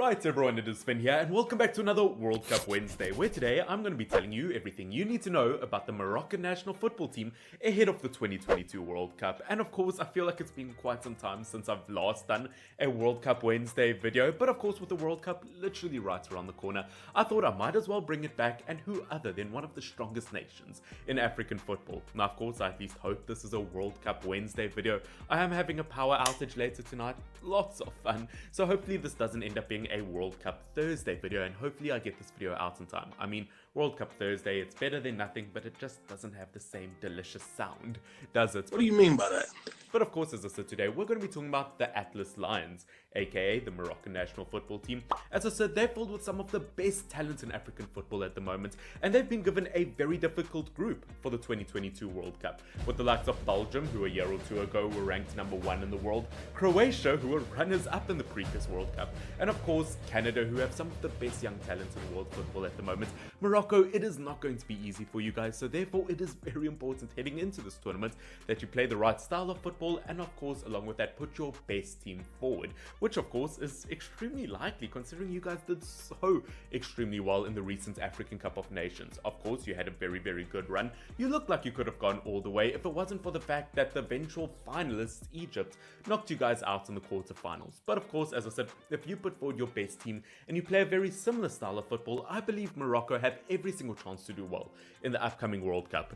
Right everyone, it is Finn here and welcome back to another World Cup Wednesday, where today I'm going to be telling you everything you need to know about the Morocco National Football team ahead of the 2022 World Cup. And of course, I feel like it's been quite some time since I've last done a World Cup Wednesday video, but of course with the World Cup literally right around the corner, I thought I might as well bring it back, and who other than one of the strongest nations in African football. Now of course I at least hope this is a World Cup Wednesday video. I am having a power outage later tonight, lots of fun, so hopefully this doesn't end up being a World Cup Thursday video, and hopefully I get this video out in time. I mean, World Cup Thursday, it's better than nothing, but it just doesn't have the same delicious sound, does it? What do you mean by that? But of course, as I said, today we're going to be talking about the Atlas Lions, aka the Moroccan National Football team. As I said, they're filled with some of the best talent in African football at the moment, and they've been given a very difficult group for the 2022 World Cup, with the likes of Belgium, who a year or two ago were ranked #1 in the world, Croatia, who were runners-up in the previous World Cup, and of course Canada, who have some of the best young talent in world football at the moment. Morocco, it is not going to be easy for you guys, so therefore it is very important heading into this tournament that you play the right style of football, and of course along with that put your best team forward, which of course is extremely likely considering you guys did so extremely well in the recent African Cup of Nations. Of course you had a very good run, you looked like you could have gone all the way if it wasn't for the fact that the eventual finalists Egypt knocked you guys out in the quarterfinals. But of course, as I said, if you put forward your best team and you play a very similar style of football, I believe Morocco have every single chance to do well in the upcoming World Cup.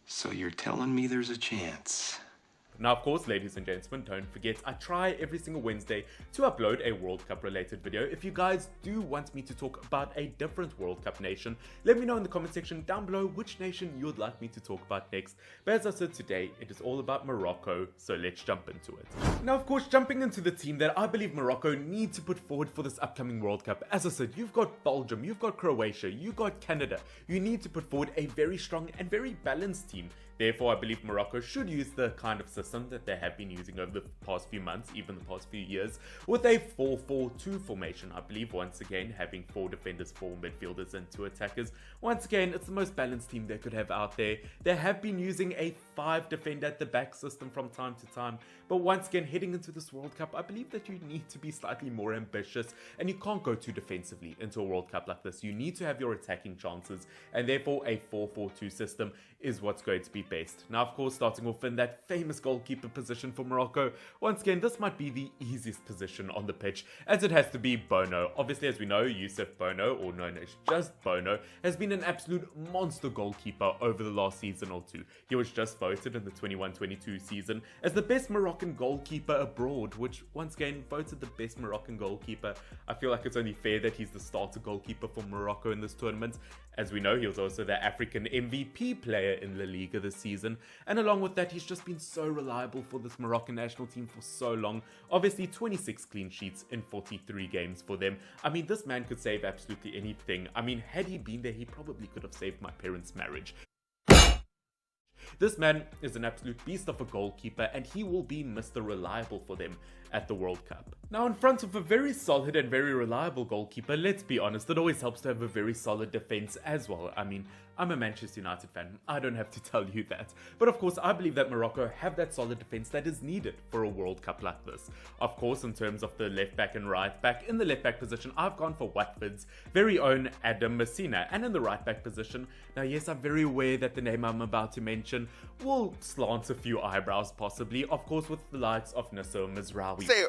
So you're telling me there's a chance? Now, of course, ladies and gentlemen, don't forget, I try every single Wednesday to upload a World Cup related video. If you guys do want me to talk about a different World Cup nation, let me know in the comment section down below which nation you would like me to talk about next. But as I said, today, it is all about Morocco, so let's jump into it. Now, of course, jumping into the team that I believe Morocco need to put forward for this upcoming World Cup. As I said, you've got Belgium, you've got Croatia, you've got Canada. You need to put forward a very strong and very balanced team. Therefore, I believe Morocco should use the kind of system that they have been using over the past few months, even the past few years, with a 4-4-2 formation. I believe, once again, having 4 defenders, 4 midfielders, and 2 attackers. Once again, it's the most balanced team they could have out there. They have been using a 5 defender at the back system from time to time, but once again, heading into this World Cup, I believe that you need to be slightly more ambitious, and you can't go too defensively into a World Cup like this. You need to have your attacking chances, and therefore a 4-4-2 system is what's going to be best. Now, of course, starting off in that famous goalkeeper position for Morocco, once again, this might be the easiest position on the pitch, as it has to be Bounou. Obviously, as we know, Youssef Bounou, or known as just Bounou, has been an absolute monster goalkeeper over the last season or two. He was just voted in the 21-22 season as the best Moroccan goalkeeper abroad, which once again voted the best Moroccan goalkeeper. I feel like it's only fair that he's the starter goalkeeper for Morocco in this tournament. As we know, he was also the African MVP player in La Liga this season, and along with that, he's just been so reliable for this Moroccan national team for so long. Obviously, 26 clean sheets in 43 games for them. I mean, this man could save absolutely anything. I mean, had he been there, he probably could have saved my parents' marriage. This man is an absolute beast of a goalkeeper, and he will be Mr. Reliable for them at the World Cup. Now, in front of a very solid and very reliable goalkeeper, let's be honest, it always helps to have a very solid defense as well. I mean, I'm a Manchester United fan, I don't have to tell you that. But of course, I believe that Morocco have that solid defense that is needed for a World Cup like this. Of course, in terms of the left back and right back, in the left back position, I've gone for Watford's very own Messina, and in the right back position, now yes, I'm very aware that the name I'm about to mention will slant a few eyebrows possibly, of course with the likes of Mazraoui. Say,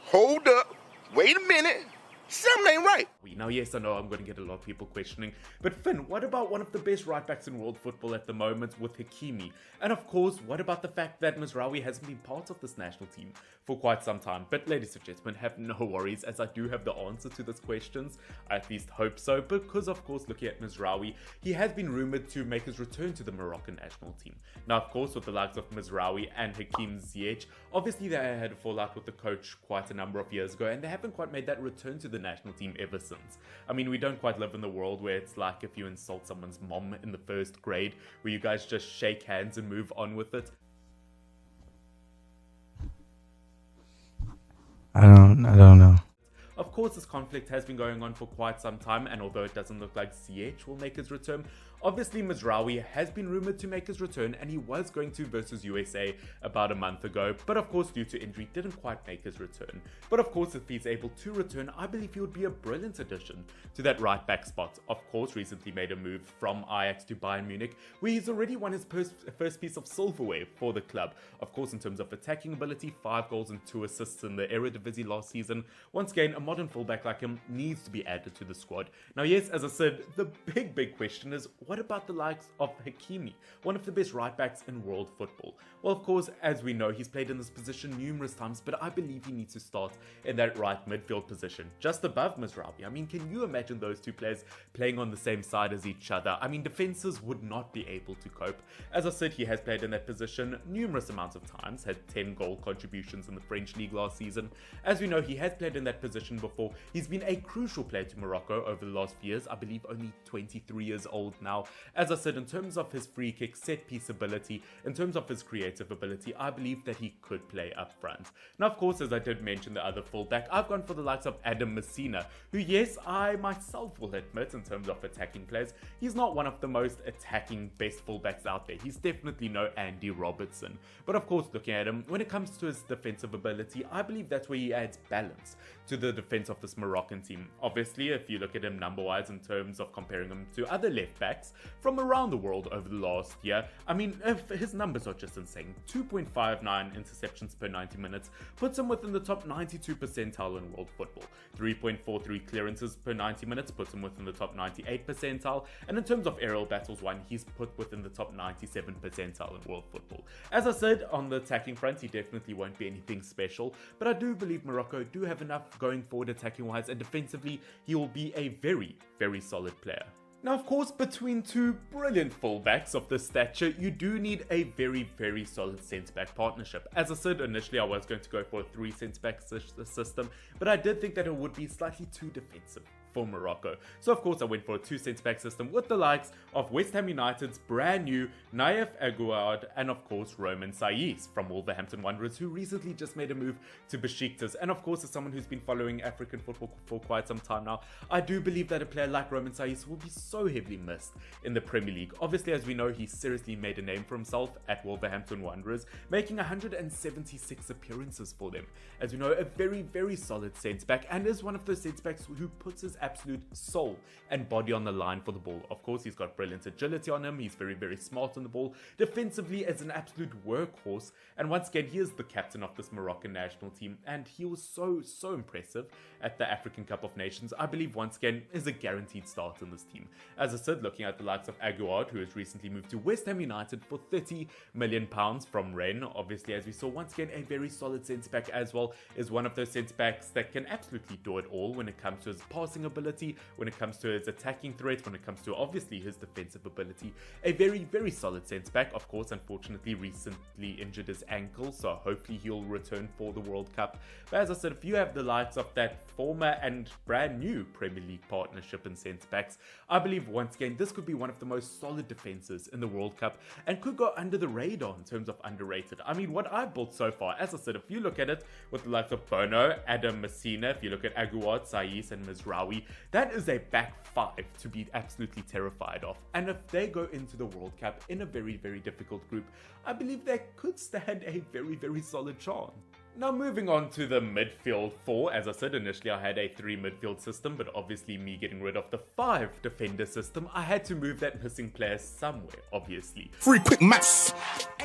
hold up, wait a minute, something ain't right. Now yes, I know I'm going to get a lot of people questioning, but Finn, what about one of the best right backs in world football at the moment with Hakimi? And of course, what about the fact that Mazraoui hasn't been part of this national team for quite some time? But ladies and gentlemen, have no worries, as I do have the answer to these questions. I at least hope so, because of course, looking at Mazraoui, he has been rumored to make his return to the Moroccan national team. Now, of course, with the likes of Mazraoui and Hakim Ziyech, obviously they had a fallout with the coach quite a number of years ago, and they haven't quite made that return to the national team ever since. I mean, we don't quite live in the world where it's like if you insult someone's mom in the 1st grade, where you guys just shake hands and move on with it. I don't know. Of course, this conflict has been going on for quite some time, and although it doesn't look like Ziyech will make his return, obviously Mazraoui has been rumoured to make his return, and he was going to versus USA about a month ago, but of course due to injury didn't quite make his return. But of course, if he's able to return, I believe he would be a brilliant addition to that right back spot. Of course, recently made a move from Ajax to Bayern Munich, where he's already won his first piece of silverware for the club. Of course, in terms of attacking ability, 5 goals and 2 assists in the Eredivisie last season. Once again, a modern fullback like him needs to be added to the squad. Now yes, as I said, the big question is, what about the likes of Hakimi, one of the best right backs in world football? Well, of course, as we know, he's played in this position numerous times, but I believe he needs to start in that right midfield position, just above Mazraoui. I mean, can you imagine those two players playing on the same side as each other? I mean, defenses would not be able to cope. As I said, he has played in that position numerous amounts of times, had 10 goal contributions in the French league last season. As we know, he has played in that position before. He's been a crucial player to Morocco over the last few years. I believe only 23 years old now. As I said, in terms of his free kick, set piece ability, in terms of his creative ability, I believe that he could play up front. Now, of course, as I did mention the other fullback, I've gone for the likes of Messina, who, yes, I myself will admit, in terms of attacking players, he's not one of the most attacking best fullbacks out there. He's definitely no Andy Robertson. But of course, looking at him, when it comes to his defensive ability, I believe that's where he adds balance to the defense of this Moroccan team. Obviously, if you look at him number-wise in terms of comparing him to other left backs from around the world over the last year, I mean, if his numbers are just insane. 2.59 interceptions per 90 minutes puts him within the top 92 percentile in world football. 3.43 clearances per 90 minutes puts him within the top 98 percentile, and in terms of aerial battles won, he's put within the top 97 percentile in world football. As I said, on the attacking front, he definitely won't be anything special, but I do believe Morocco do have enough going forward attacking wise, and defensively he will be a very solid player. Now, of course, between two brilliant fullbacks of this stature, you do need a very solid centre-back partnership. As I said, initially I was going to go for a 3 centre-back system, but I did think that it would be slightly too defensive for Morocco. So of course I went for a 2 centre-back system with the likes of West Ham United's brand new Naif Aguerd and of course Romain Saïs from Wolverhampton Wanderers, who recently just made a move to Besiktas. And of course, as someone who's been following African football for quite some time now, I do believe that a player like Romain Saïs will be so heavily missed in the Premier League. Obviously, as we know, he seriously made a name for himself at Wolverhampton Wanderers, making 176 appearances for them. As we know, a very solid centre-back, and is one of those centre-backs who puts his absolute soul and body on the line for the ball. Of course, he's got brilliant agility on him. He's very smart on the ball. Defensively, as an absolute workhorse. And once again, he is the captain of this Moroccan national team, and he was so impressive at the African Cup of Nations. I believe once again is a guaranteed start in this team. As I said, looking at the likes of Aguerd, who has recently moved to West Ham United for £30 million from Rennes. Obviously, as we saw, once again, a very solid centre-back as well, is one of those centre-backs that can absolutely do it all when it comes to his passing ability, when it comes to his attacking threat, when it comes to obviously his defensive ability. A very solid centre-back. Of course, unfortunately, recently injured his ankle, so hopefully he'll return for the World Cup. But as I said, if you have the likes of that former and brand new Premier League partnership in centre-backs, I believe once again this could be one of the most solid defenses in the World Cup and could go under the radar in terms of underrated. I mean, what I've built so far, as I said, if you look at it with the likes of Bounou, Messina, if you look at Aguerd, Saïs and Mazraoui, that is a back 5 to be absolutely terrified of. And if they go into the World Cup in a very difficult group, I believe they could stand a very solid chance. Now moving on to the midfield 4, as I said initially I had a 3 midfield system, but obviously me getting rid of the 5 defender system, I had to move that missing player somewhere, obviously. Free quick maths.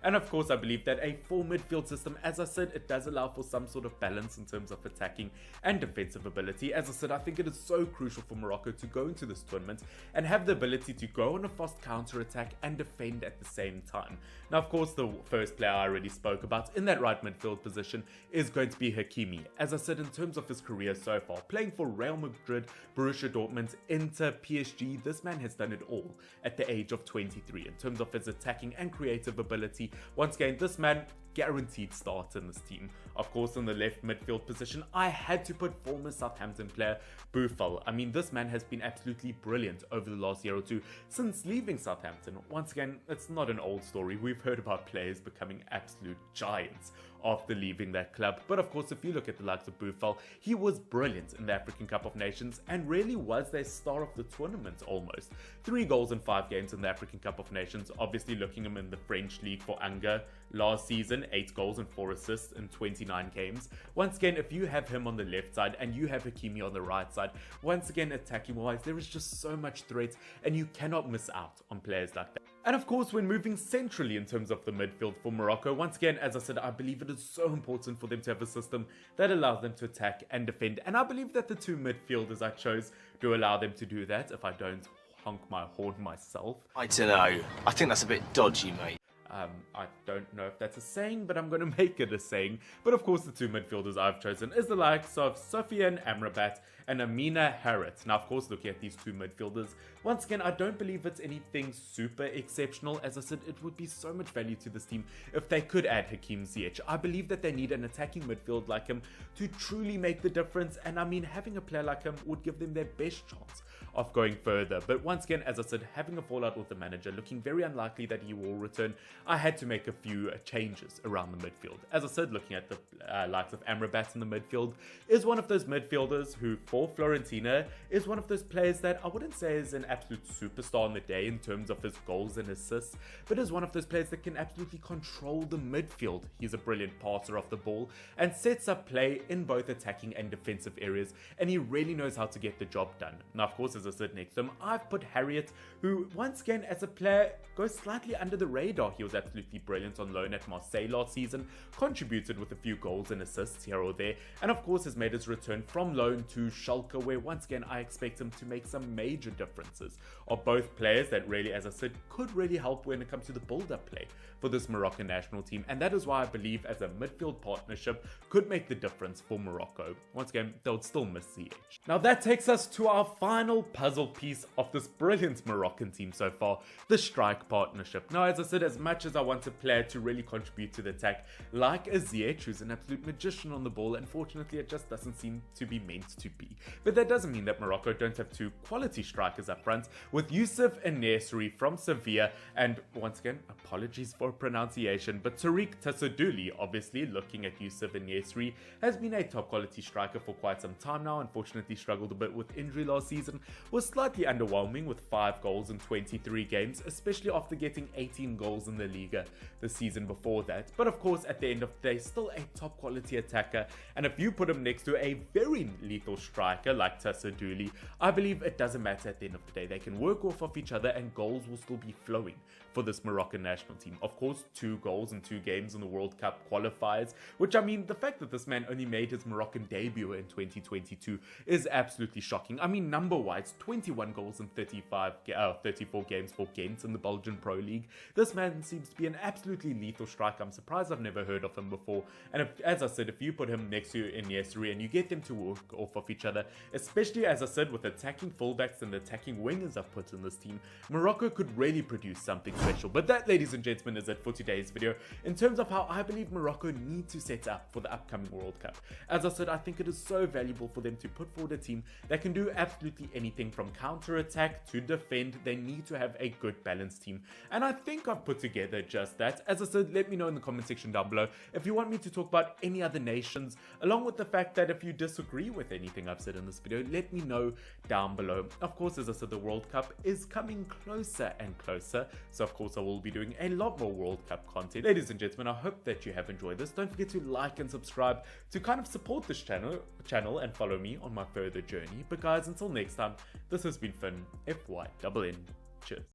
And of course I believe that a 4 midfield system, as I said, it does allow for some sort of balance in terms of attacking and defensive ability. As I said, I think it is so crucial for Morocco to go into this tournament and have the ability to go on a fast counter attack and defend at the same time. Now of course the first player I already spoke about in that right midfield position is going to be Hakimi. As I said, in terms of his career so far, playing for Real Madrid, Borussia Dortmund, Inter, PSG, this man has done it all at the age of 23 in terms of his attacking and creative ability. Once again, this man guaranteed start in this team. Of course, in the left midfield position, I had to put former Southampton player Bounou. I mean, this man has been absolutely brilliant over the last year or two since leaving Southampton. Once again, it's not an old story. We've heard about players becoming absolute giants after leaving that club. But of course, if you look at the likes of Bounou, he was brilliant in the African Cup of Nations and really was their star of the tournament almost. 3 goals in 5 games in the African Cup of Nations. Obviously, looking him in the French league for Angers last season, 8 goals and 4 assists in 29 games. Once again, if you have him on the left side and you have Hakimi on the right side, once again, attacking wise, there is just so much threat and you cannot miss out on players like that. And of course, when moving centrally in terms of the midfield for Morocco, once again, as I said, I believe it is so important for them to have a system that allows them to attack and defend. And I believe that the 2 midfielders I chose do allow them to do that, if I don't honk my horn myself. I don't know. I think that's a bit dodgy, mate. I don't know if that's a saying, but I'm going to make it a saying. But of course, the 2 midfielders I've chosen is the likes of Sofiane Amrabat and Amina Harit. Now, of course, looking at these 2 midfielders, once again, I don't believe it's anything super exceptional. As I said, it would be so much value to this team if they could add Hakim Ziyech. I believe that they need an attacking midfield like him to truly make the difference. And I mean, having a player like him would give them their best chance of going further. But once again, as I said, having a fallout with the manager, looking very unlikely that he will return, I had to make a few changes around the midfield. As I said, looking at the likes of Amrabat in the midfield, is one of those midfielders who, for Fiorentina, is one of those players that I wouldn't say is an absolute superstar on the day in terms of his goals and assists, but is one of those players that can absolutely control the midfield. He's a brilliant passer of the ball and sets up play in both attacking and defensive areas, and he really knows how to get the job done. Now, of course, as I said next to him, I've put Harriet, who once again as a player goes slightly under the radar. He was absolutely brilliant on loan at Marseille last season, contributed with a few goals and assists here or there, and of course has made his return from loan to Schalke, where once again I expect him to make some major differences. Are both players that really, as I said, could really help when it comes to the build-up play for this Moroccan national team, and that is why I believe as a midfield partnership could make the difference for Morocco. Once again, they would still miss Ziyech. Now that takes us to our final puzzle piece of this brilliant Moroccan team so far, the strike partnership. Now, as I said, as much as I want a player to really contribute to the attack, like a Ziyech, who's an absolute magician on the ball, unfortunately it just doesn't seem to be meant to be. But that doesn't mean that Morocco don't have 2 quality strikers up front, with Youssef En-nesyri from Sevilla, and once again, apologies for pronunciation, but Tariq Tassoudili, obviously looking at Youssef En-nesyri, has been a top quality striker for quite some time now. Unfortunately struggled a bit with injury last season, was slightly underwhelming with 5 goals in 23 games, especially after getting 18 goals in the Liga the season before that. But of course, at the end of the day, still a top quality attacker, and if you put him next to a very lethal striker like Tassoudili, I believe it doesn't matter at the end of the day. They can work off of each other and goals will still be flowing for this Moroccan national team. Of course, 2 goals in 2 games in the World Cup qualifiers, which I mean, the fact that this man only made his Moroccan debut in 2022 is absolutely shocking. I mean, number-wise, 21 goals in 34 games for Ghent in the Belgian Pro League. This man seems to be an absolutely lethal striker. I'm surprised I've never heard of him before. And if, as I said, if you put him next to En-nesyri and you get them to work off of each other, especially as I said with attacking fullbacks and attacking wingers I've put in this team, Morocco could really produce something special. But that, ladies and gentlemen, is it for today's video in terms of how I believe Morocco need to set up for the upcoming World Cup. As I said, I think it is so valuable for them to put forward a team that can do absolutely anything from counter-attack to defend. They need to have a good balanced team, and I think I've put together just that. As I said, let me know in the comment section down below if you want me to talk about any other nations, along with the fact that if you disagree with anything I've said in this video, let me know down below. Of course, as I said, the World Cup is coming closer and closer, so of course I will be doing a lot more World Cup content. Ladies and gentlemen, I hope that you have enjoyed this. Don't forget to like and subscribe to kind of support this channel and follow me on my further journey. But guys, until next time, this has been Finn, FYNN. Cheers.